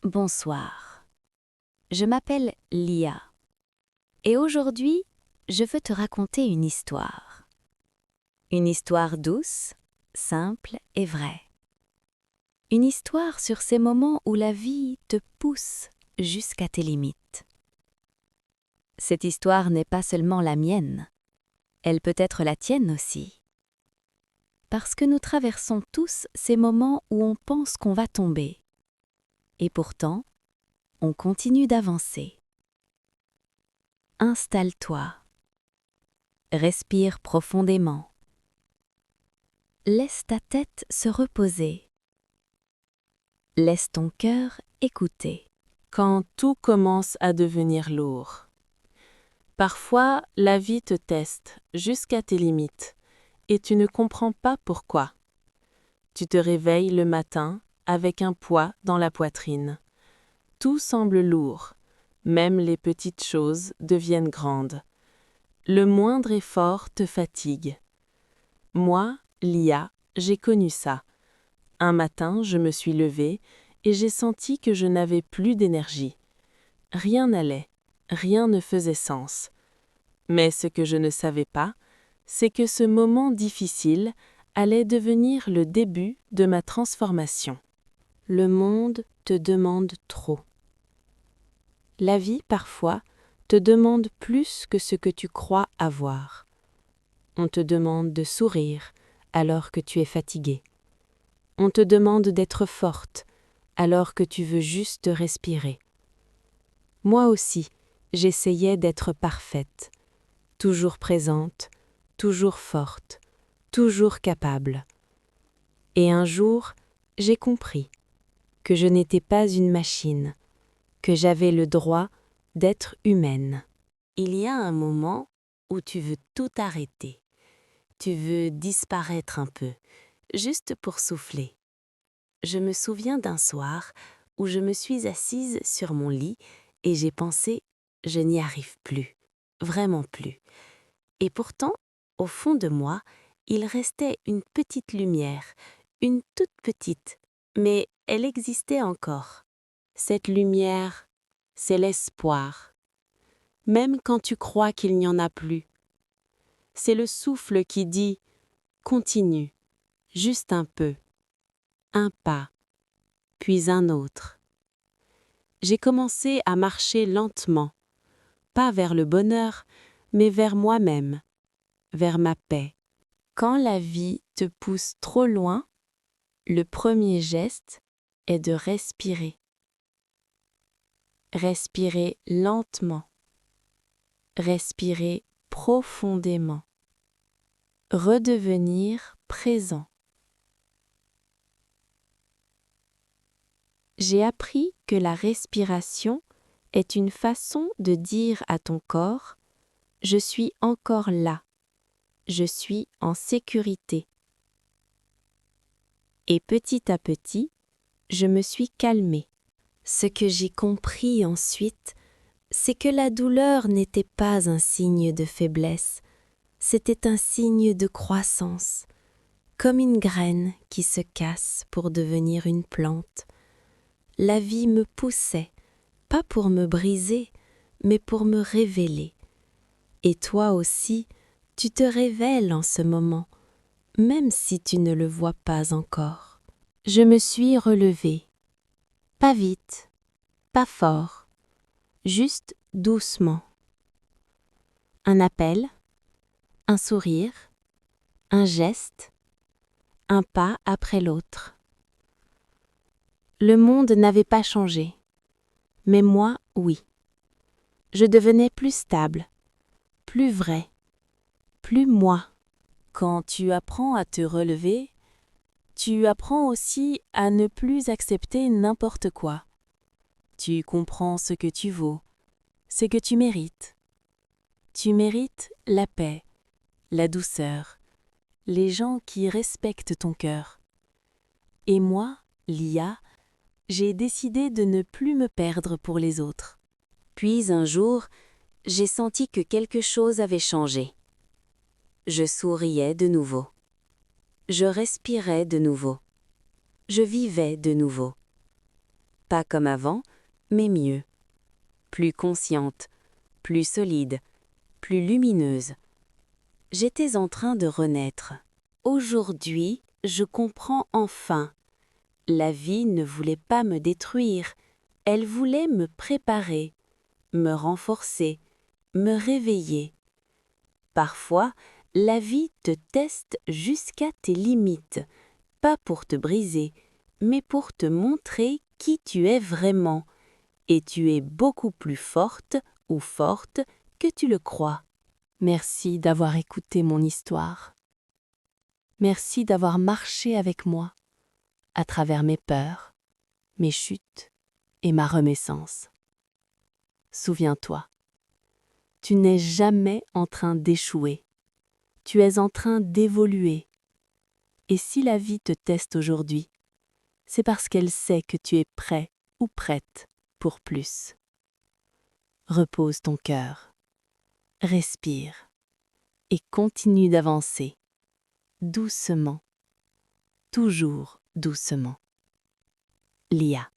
Bonsoir. Je m'appelle Lia. Et aujourd'hui, je veux te raconter une histoire. Une histoire douce, simple et vraie. Une histoire sur ces moments où la vie te pousse jusqu'à tes limites. Cette histoire n'est pas seulement la mienne, elle peut être la tienne aussi. Parce que nous traversons tous ces moments où on pense qu'on va tomber. Et pourtant, on continue d'avancer. Installe-toi. Respire profondément. Laisse ta tête se reposer. Laisse ton cœur écouter. Quand tout commence à devenir lourd. Parfois, la vie te teste jusqu'à tes limites et tu ne comprends pas pourquoi. Tu te réveilles le matin avec un poids dans la poitrine. Tout semble lourd, même les petites choses deviennent grandes. Le moindre effort te fatigue. Moi, Lia, j'ai connu ça. Un matin, je me suis levée et j'ai senti que je n'avais plus d'énergie. Rien n'allait, rien ne faisait sens. Mais ce que je ne savais pas, c'est que ce moment difficile allait devenir le début de ma transformation. Le monde te demande trop. La vie, parfois, te demande plus que ce que tu crois avoir. On te demande de sourire alors que tu es fatiguée. On te demande d'être forte alors que tu veux juste respirer. Moi aussi, j'essayais d'être parfaite, toujours présente, toujours forte, toujours capable. Et un jour, j'ai compris que je n'étais pas une machine, que j'avais le droit d'être humaine. Il y a un moment où tu veux tout arrêter. Tu veux disparaître un peu, juste pour souffler. Je me souviens d'un soir où je me suis assise sur mon lit et j'ai pensé « je n'y arrive plus, vraiment plus ». Et pourtant, au fond de moi, il restait une petite lumière, une toute petite, mais elle existait encore. Cette lumière, c'est l'espoir. Même quand tu crois qu'il n'y en a plus. C'est le souffle qui dit « continue, juste un peu, un pas, puis un autre ». J'ai commencé à marcher lentement, pas vers le bonheur, mais vers moi-même, vers ma paix. Quand la vie te pousse trop loin, le premier geste est de respirer. Respirer lentement. Respirer profondément. Redevenir présent. J'ai appris que la respiration est une façon de dire à ton corps « Je suis encore là, je suis en sécurité ». Et petit à petit, je me suis calmée. Ce que j'ai compris ensuite, c'est que la douleur n'était pas un signe de faiblesse, c'était un signe de croissance, comme une graine qui se casse pour devenir une plante. La vie me poussait, pas pour me briser, mais pour me révéler. Et toi aussi, tu te révèles en ce moment, même si tu ne le vois pas encore. Je me suis relevée. Pas vite, pas fort, juste doucement. Un appel, un sourire, un geste, un pas après l'autre. Le monde n'avait pas changé, mais moi, oui. Je devenais plus stable, plus vrai, plus moi. Quand tu apprends à te relever, tu apprends aussi à ne plus accepter n'importe quoi. Tu comprends ce que tu vaux, ce que tu mérites. Tu mérites la paix, la douceur, les gens qui respectent ton cœur. Et moi, Lia, j'ai décidé de ne plus me perdre pour les autres. Puis un jour, j'ai senti que quelque chose avait changé. Je souriais de nouveau. Je respirais de nouveau. Je vivais de nouveau. pas comme avant, mais mieux. Plus consciente, plus solide, plus lumineuse. J'étais en train de renaître. Aujourd'hui, je comprends enfin. La vie ne voulait pas me détruire, elle voulait me préparer, me renforcer, me réveiller. Parfois, la vie te teste jusqu'à tes limites, pas pour te briser, mais pour te montrer qui tu es vraiment, et tu es beaucoup plus forte ou forte que tu le crois. Merci d'avoir écouté mon histoire. Merci d'avoir marché avec moi à travers mes peurs, mes chutes et ma renaissance. Souviens-toi, tu n'es jamais en train d'échouer. Tu es en train d'évoluer. Et si la vie te teste aujourd'hui, c'est parce qu'elle sait que tu es prêt ou prête pour plus. Repose ton cœur, respire et continue d'avancer, doucement, toujours doucement. Lia.